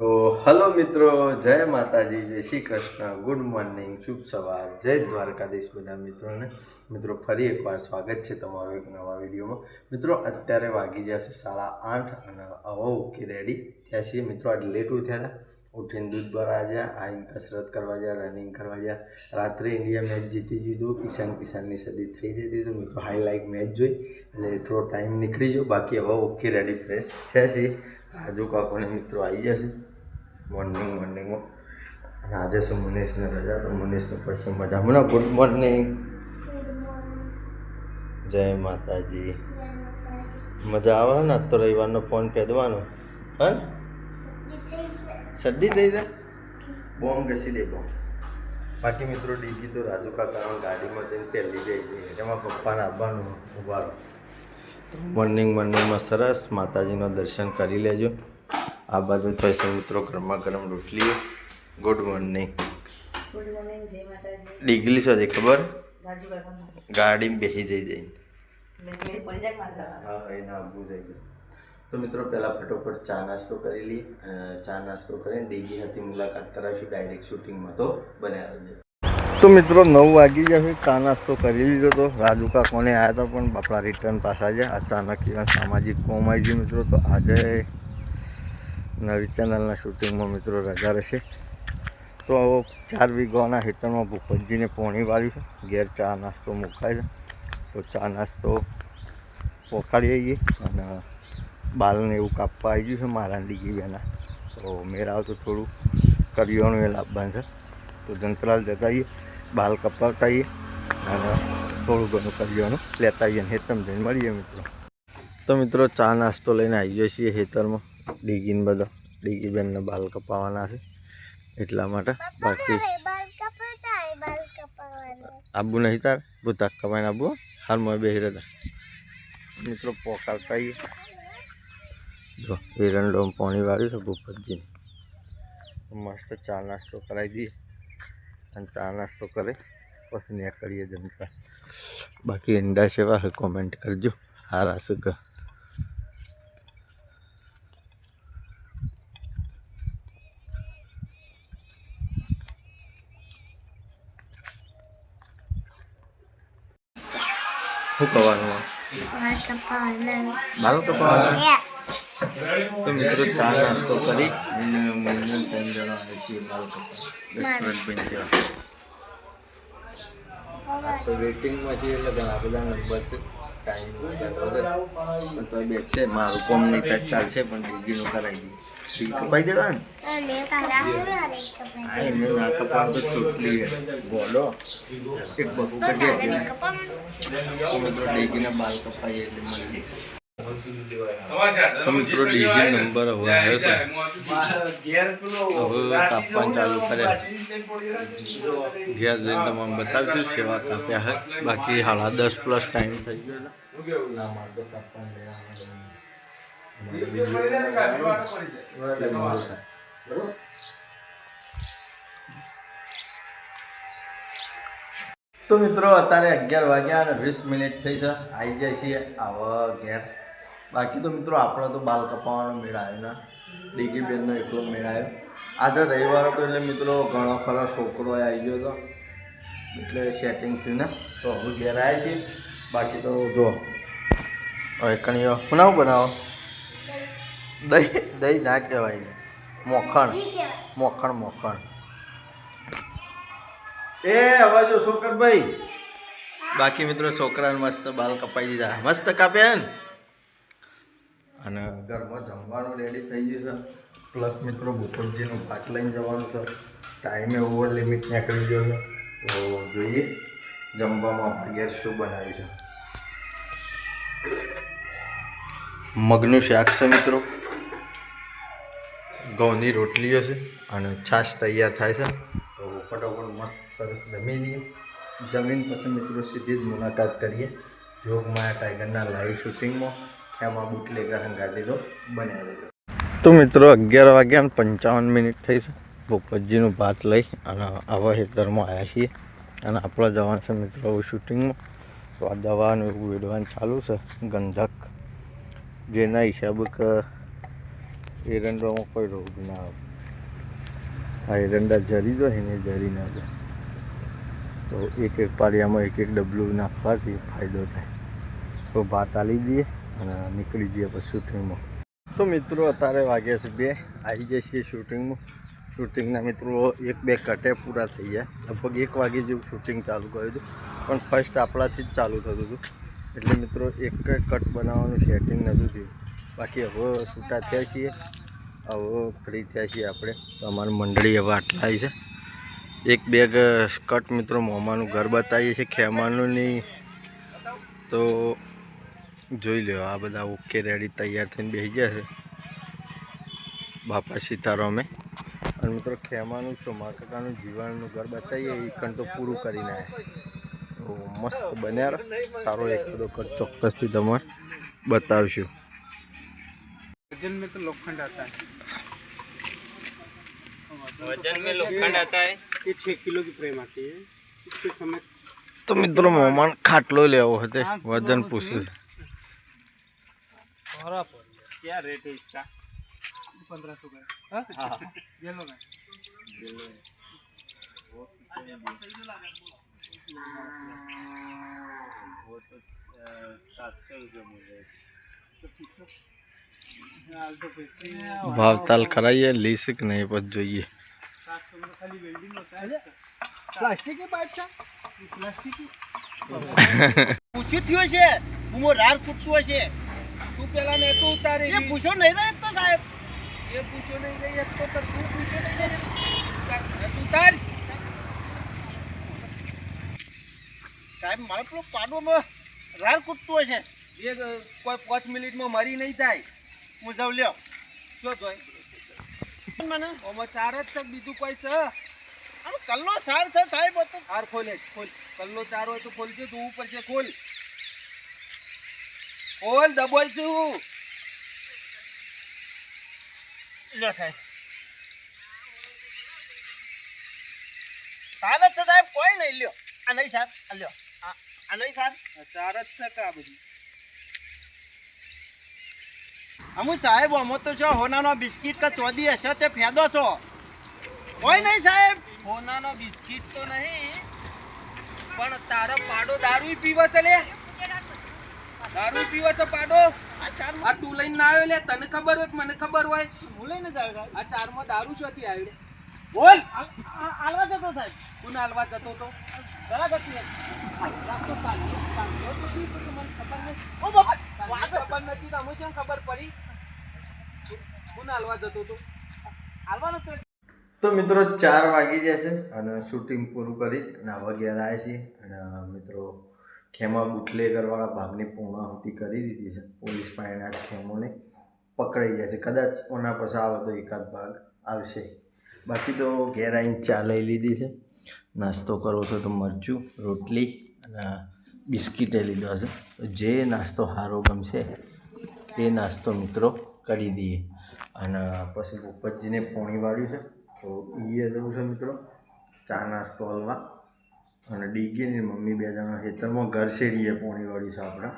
તો હલો મિત્રો, જય માતાજી, જય શ્રી કૃષ્ણ, ગુડ મોર્નિંગ, શુભ સવાર, જય દ્વારકાધીશ બધા મિત્રોને. મિત્રો ફરી એકવાર સ્વાગત છે તમારો એક નવા વિડીયોમાં. મિત્રો અત્યારે વાગી જશે 8:30 અને હવે ઓકે રેડી થયા છીએ. મિત્રો આજે લેટ ઉઠ્યા હતા, ઉઠીને દૂધ ભરવા ગયા, આવીને કસરત કરવા ગયા, રનિંગ કરવા ગયા. રાત્રે ઇન્ડિયા મેચ જીતી દીધું, ઈશાન કિશાનની સદી થઈ જતી. તો મિત્રો હાઈલાઇટ મેચ જોઈ એટલે થોડો ટાઈમ નીકળી ગયો. બાકી હવે ઓકે રેડી ફ્રેશ થયા છીએ. રાજુ કાકોને મિત્રો આવી જશે મોર્નિંગમાં. અને આજે શું મુનેશને રજા, તો મુનેશને પછી મજા હમણાં. ગુડ મોર્નિંગ, જય માતાજી. મજા આવે ને? તો રવિવારનો ફોન પહેરવાનો હા, શરદી થઈ જાય, બોમ્બ ઘસી દે બોમ્બ. બાકી મિત્રો ડીજી તો રાજુ કાકા ગાડીમાં જઈને પહેલી જાય છે, એમાં પપ્પાને આવવાનું ઉભારો. મોર્નિંગમાં સરસ માતાજીનો દર્શન કરી લેજો. આ બાજુ થાય છે મિત્રો ગરમા ગરમ રોટલી. Good morning. ગુડ મોર્નિંગ, જય માતાજી. ડીગલી શું છે ખબર? રાજુ કાકા ગાડીમાં બેસી જઈ. હા એના આબુ જાય. તો મિત્રો પહેલાં ફટોફટ ચા નાસ્તો કરી લઈએ. ચા નાસ્તો કરીને ડીજી હતી મુલાકાત કરાવીશું ડાયરેક્ટ શૂટિંગમાં. તો બન્યા રહેજો. તો મિત્રો 9 વાગી જશે. ચા નાસ્તો કરી લીધો તો રાજુ કાકોને આવ્યા હતા, પણ બાપડા રિટર્ન પાછા છે. અચાનક એવા સામાજિક કોમ આવી ગયું મિત્રો. તો આજે નવી ચેનલના શૂટિંગમાં મિત્રો રજા રહેશે. તો હવે 4 વીઘાના ખેતરમાં ભૂપતજીને પોણી વાળ્યું છે. ઘેર ચા નાસ્તો મુકાય છે. તો ચા નાસ્તો પોકાડી આવીએ અને બાલને એવું કાપવા આવી ગયું છે મારા ડીગી બેના. તો મેળાવ તો થોડું કરિયાણું એ લાવવાનું છે. તો જંતરાલ જતા આવીએ, બાલ કપાવતા આવીએ અને થોડું ઘણું કરિયાણું લેતા આવીએ. હેતમ જઈને મળીએ મિત્રો. તો મિત્રો ચા નાસ્તો લઈને આવીએ છીએ ખેતરમાં. ડીગીને બધા ડીગી બેનને બાલ કપાવવાના છે એટલા માટે. બાકી આબુ નહીં તાર ભૂતાક કપાઈને આબુ હાલમાં બેસી રહ્યા મિત્રો. પોકાળતા આવીએ. જો એરંડોમાં પાણી વાળ્યું છે ભૂપતજીને. મસ્ત ચા નાસ્તો કરાવી દઈએ અને ચા નાસ્તો કરે પછી ત્યાં કરીએ જમતા. બાકી ઈંડા સેવા છે કોમેન્ટ કરજો. હારા છે. શું કરવાનું? બાલ કપાવવાના. તો મિત્રો ચા નાસ્તો કરી અને મહિને 3 જણા આવે છે બાલ કપાવવા. 10 મિનિટ જેવા તો વેઇટિંગમાં છે એટલે ઘણા બધા નંબર છે. ટાઈમ પણ તો બેસશે. મારું કોમ નહીં ત્યાં ચાલશે, પણ ડીજીનું કરાવી દઈએ. ડીજી કપાઈ દેવા ને હા, એને ના કપાવ તો ચોટલી ગોડો એક બકું કરી દે. મિત્રો ડીજીને બાલ કપાઈએ એટલે મળી જાય. તો મિત્રો ડીજી નંબર હવે આવ્યો છે. હવે કાપવાનું ચાલુ કર્યા. ઘેર જઈને તમને બતાવશું કેવા કાપ્યા હે. બાકી 10:30 ટાઈમ થઈ ગયો. ના મારતો તો મિત્રો અત્યારે 11 વાગ્યા અને 20 મિનિટ થઈ છે. આવી જાય છીએ આવા ઘેર. બાકી તો મિત્રો આપણો તો બાલ કપાવવાનો મેળ આવ્યો ના, ડીગી બેનનો એકલો મેળ આવ્યો. આજે રવિવાર હતો એટલે મિત્રો ઘણો ખરો છોકરો આવી ગયો હતો એટલે સેટિંગ થયું ને. તો હવે ઘેર આવ્યા છીએ. બાકી તો જો હવે કણીઓ બનાવો દહીં ના કહેવાય ને, મોખણ. એ હવે જો શોકરભાઈ. બાકી મિત્રો છોકરાને મસ્ત બાલ કપાઈ દીધા, મસ્ત કાપ્યા ને. અને ઘરમાં જમવાનું રેડી થઈ ગયું છે. પ્લસ મિત્રો ભૂપતજીનું ભાત લઈને જવાનું છે. ટાઈમે ઓવર લિમિટ નીકળી ગયો છે. તો જોઈએ જમવામાં આપણે ઘેર શું બનાવ્યું છે. મગનું શાક છે મિત્રો, ઘઉંની રોટલીઓ છે અને છાશ તૈયાર થાય છે. તો ફટાફટ મસ્ત સરસ જમી લઈએ. જમીન પછી મિત્રો સીધી જ મુલાકાત કરીએ જોગમાયા ટાઈગરના લાઈવ શૂટિંગમાં. એમાં બુટલેગર હંગાતી તો બન્યા રહેજો. તો મિત્રો 11 વાગ્યા 55 થઈ છે. ભૂપતજીનું ભાત લઈ અને આવા ખેતરમાં આવ્યા છીએ અને આપણે જવાનું છે મિત્રો શૂટિંગમાં. તો આ દવાનું એવું વેડવાનું ચાલુ છે ગંધક, જેના હિસાબે કે એરંડામાં કોઈ રોગ ના આવે. આ એરંડા જરી જો એને જરી ના જાય. તો એક એક પાળિયામાં એક એક ડબલું નાખવાથી ફાયદો થાય. તો ભાત આલી દઈએ અને નીકળી જઈએ પછી શૂટિંગમાં. તો મિત્રો અત્યારે વાગ્યા છે 2, આવી જઈએ છીએ શૂટિંગમાં. શૂટિંગના મિત્રો 1-2 કટે પૂરા થઈ ગયા. લગભગ 1 વાગે જેવું શૂટિંગ ચાલુ કર્યું હતું, પણ ફર્સ્ટ આપણાથી જ ચાલુ થતું હતું. એટલે મિત્રો એક કટ બનાવવાનું સેટિંગ નહોતું થયું. બાકી હવે છૂટા થયા છીએ, હવે ફ્રી થયા છીએ આપણે. તો અમારી મંડળી હવે આટલા આવી છે. 1-2 કટ મિત્રો મોમાનું ઘર બતાવીએ છીએ ખેમાનું નહીં. તો જોઈ લો, આ બધા ઓકે રેડી તૈયાર થઈને બેસી ગયા છે બાપા સીતારામે. અને મિત્રો ખેમાનું મારા કાકાનું જીવનનું ઘર બતાવીએ એ કણ તો પૂરું કરીને આવ્યા. તો મસ્ત બન્યા. સારો એકાદો કટ ચોક્કસથી તમારે बतावशु। वजन में तो लोखंड आता है, वजन में लोखंड आता है। ये 6 किलो की फ्रेम आती है। इसके समय तो मित्रों मोमान खाटलो लेवो हते वजन पूछे क्या रेट है इसका? 1500 का। हाँ येलो का। वो तो 700 रुपये मिल रहे। भावताल कराइए लीस कि नहीं बस જોઈએ। 700 में खाली वेल्डिंग होता है। प्लास्टिक की पाइप था, प्लास्टिक की પૂછ્યું થયો છે હું રાર કૂટતો છે तू पहला ने तो उतारे એ પૂછો નહીં રે તો સાહેબ ये पूछो नहीं रही है तो तू पूछो नहीं रही तू उतार સાહેબ મારો પેલો પાડોમાં રાર કૂટતો છે ये कोई 5 मिनट में मरी नहीं થાય। હું જાઉં લ્યો શું જોઈ મને ઓમાં ચાર જ તક બીજું કોઈ છે? આમ કલ્લો સાર છે સાહેબ હતો હાર ખોલે ખોલ કલ્લો ચાર હોય તો ખોલજે તું ઉપર છે ખોલ ખોલ દબોલ છું લ્યો સાહેબ સાર જ છે સાહેબ કોઈ નહીં લ્યો આ નહીં સાહેબ આ લ્યો આ નહીં સાહેબ ચાર જ છે કા બધી અમુ સાહેબ અમો તો છો હોનાનો બિસ્કિટ કા ચોદી હશે તે ફેદો છો કોઈ નહીં સાહેબ હોનાનો બિસ્કિટ તો નહીં પણ તારો પાડો દારૂ પીવે છે લે દારૂ પીવે છે પાડો આ ચાર આ તું લઈને ના આવ્યો લે તને ખબર હોય કે મને ખબર હોય હું લઈને જ આવ્યો સાહેબ આ ચારમાં દારૂ શોથી આવ્યો બોલ આલવા જતો સાહેબ કોને હાલવા જતો તો ઘણા ગતિ રાખતો પાડ્યો તો ઠીક છે, મને ખબર નહીં ઓ બાપા તને વાગત ખબર નથી તો અમે કેમ ખબર પડી કોને હાલવા જતો તો આલવાનો તો તો મિત્રો 4 વાગી જશે અને શૂટિંગ પૂરું કરી અને હવે ઘેર આવ્યા છીએ. અને મિત્રો ખેમા બુટલેગરવાળા ભાગની પૂર્ણાહુતિ કરી દીધી છે. પોલીસ પાસે આ ખેમોને પકડાઈ જશે. કદાચ ઓના પછી આવે તો એકાદ ભાગ આવશે. બાકી તો ઘેર આવીને ચા લઈ લીધી છે. નાસ્તો કરવો છે તો મરચું રોટલી અને બિસ્કીટે લીધો છે. જે નાસ્તો સારો ગમશે તે નાસ્તો મિત્રો કરી દઈએ. અને પછી પોપટજીને પોણી વાળ્યું છે તો એ જવું છે મિત્રો ચા નાસ્તો હલવા. અને ડીગીની મમ્મી 2 જણા ખેતરમાં ઘર શેરીએ પોણી વાળ્યું છે. આપણે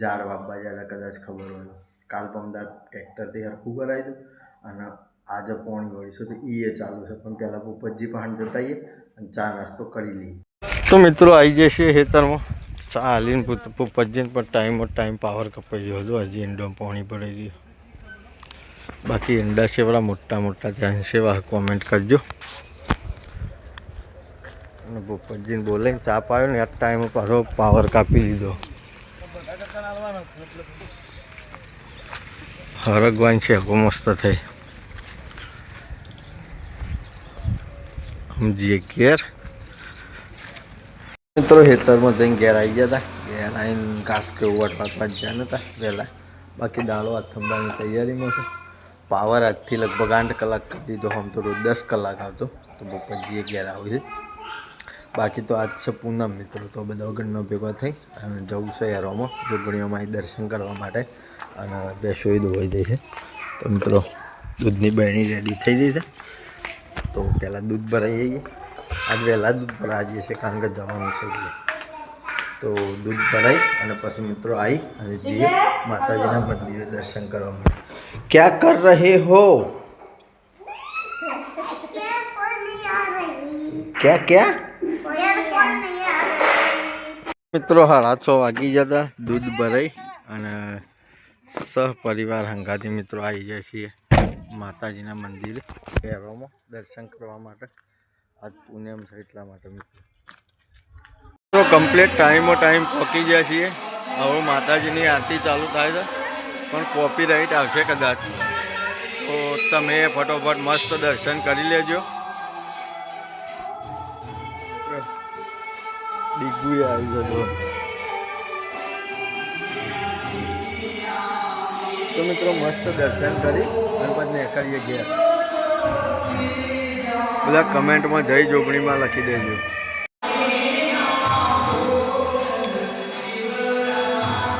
જાર વાપવા જતા કદાચ ખબર હોય કાલ પમદાર ટ્રેક્ટરથી હરખું કરાવી દઉં અને આજે પોણી વાળ્યું છે તો એ ચાલુ છે. પણ પહેલાં પોપટજી પાસે જતા આવીએ અને ચા નાસ્તો કરી લઈએ. તો મિત્રો આવી જશે ખેતરમાં ચા હાલીને પોપટજીને પણ ટાઈમ પાવર કપાઈ ગયો હતો. હજી ઈંડો પોણી પડી ગયું. બાકી ઈંડા સેવડા મોટા મોટા ધ્યાન સેવા કોમેન્ટ કરજો. અને પોપટજીને બોલાવીને ચા પાયો ને આ ટાઈમ પાછો પાવર કાપી દીધો. હરગવાન છે બહુ મસ્ત થઈ સમજીએ ઘેર. મિત્રો ખેતરમાં જઈને ઘેર આવી ગયા હતા. ઘેર આવીને ઘાસ કે વાટવા જ્યાં નહોતા વહેલા. બાકી દાળો આ થંબાની તૈયારીમાં છે. પાવર આજથી લગભગ 8 કલાક કરી દીધો. આમ તો રોજ 10 કલાક આવતો. તો પોપટજીએ ઘેર આવે છે. બાકી તો આજ છે પૂનમ મિત્રો. તો બધા વગરનો ભેગા થઈ અને જવું છે યારોમાં જોગણીઓમાં દર્શન કરવા માટે. અને બેસોઈ ધોવાઈ જાય છે. તો મિત્રો દૂધની બરણી રેડી થઈ ગઈ છે. તો પહેલાં દૂધ ભરાઈ જઈએ. આજ વહેલા દૂધ ભરાઈ જઈએ છે કારણ કે જવાનું છે એટલે. તો દૂધ ભરાઈ અને પછી મિત્રો આવી અને જઈએ માતાજીના મંદિરે દર્શન કરવા માટે. क्या कर रहे हो? क्या क्या? મિત્રો 6:30 વાગી જતા દૂધ ભરાઈ અને સહપરિવાર હંગાથી મિત્રો આવી જાય છીએ માતાજીના મંદિરે શહેરોમાં દર્શન કરવા માટે. આજ પૂનમ છે એટલા માટે મિત્રો કમ્પ્લીટ ટાઈમ પહોંચી ગયા છીએ. હવે માતાજીની આરતી ચાલુ થાય છે પણ કોપીરાઇટ આવશે કદાચ, તો તમે ફટોફટ મસ્ત દર્શન કરી લેજો. ડીગું આવી જતો તો મિત્રો મસ્ત દર્શન કરી અને પછી નીકળીએ ગયા. બધા કમેન્ટમાં જય જોગણીમાં લખી દેજો.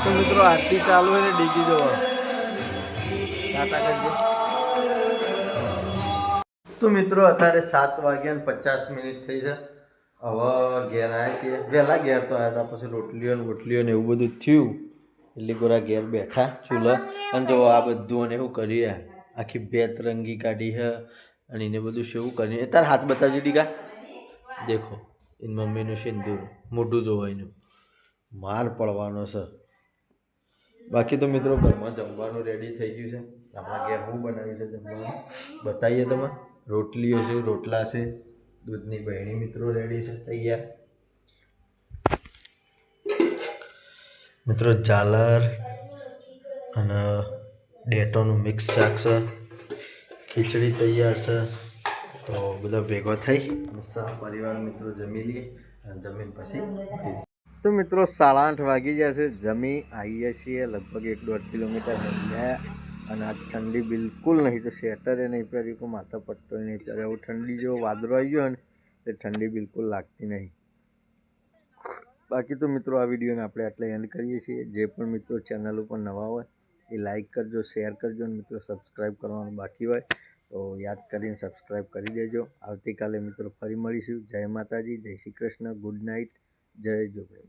તો મિત્રો આરતી ચાલુ હોય ને ડીગી જવા ટાટા કરજો. તો મિત્રો અત્યારે 7:50 થઈ છે. હવે ઘેર આવ્યા છીએ. વહેલા ઘેર તો આવ્યા હતા, પછી રોટલીઓ ને એવું બધું થયું એટલે ગોરા ઘેર બેઠા ચૂલા. અને જો આ બધું અને એવું કરીએ આખી બેત રંગી કાઢી છે અને એને બધું શું કરીને તાર હાથ બતાવજો ડીગા. દેખો એની મમ્મીનું સિંદૂર મોઢું જોવાયનું માર પડવાનો છે. બાકી તો મિત્રો ઘરમાં જમવાનું રેડી થઈ ગયું છે. આપણા ઘેર શું બનાવી છે જમવાનું બતાવીએ તમે. રોટલીઓ છે, રોટલા છે, દૂધની બહેણી મિત્રો રેડી છે તૈયાર. મિત્રો ઝાલર અને ડેટોનું મિક્સ શાક છે, ખીચડી તૈયાર છે. તો બધા ભેગો થઈ અને પરિવાર મિત્રો જમી લઈએ અને જમીન પછી તો મિત્રો 8:30 વાગી ગયા છે. જમી આવીએ છીએ લગભગ 1-1.5 કિલોમીટર ગયા અને આ ઠંડી બિલકુલ નહીં. તો સ્વેટરે નહીં પહેર્યું કે માથા પટ્ટો નહીં પહેર્યો. એવું ઠંડી જેવો વાદળો આવી ગયો ને એ ઠંડી બિલકુલ લાગતી નહીં. બાકી તો મિત્રો આ વિડીયોને આપણે આટલે એન્ડ કરીએ છીએ. જે પણ મિત્રો ચેનલ ઉપર નવા હોય એ લાઇક કરજો, શેર કરજો અને મિત્રો સબસ્ક્રાઈબ કરવાનું બાકી હોય તો યાદ કરીને સબસ્ક્રાઈબ કરી દેજો. આવતીકાલે મિત્રો ફરી મળીશું. જય માતાજી, જય શ્રી કૃષ્ણ, ગુડ નાઇટ, જય જોગણી.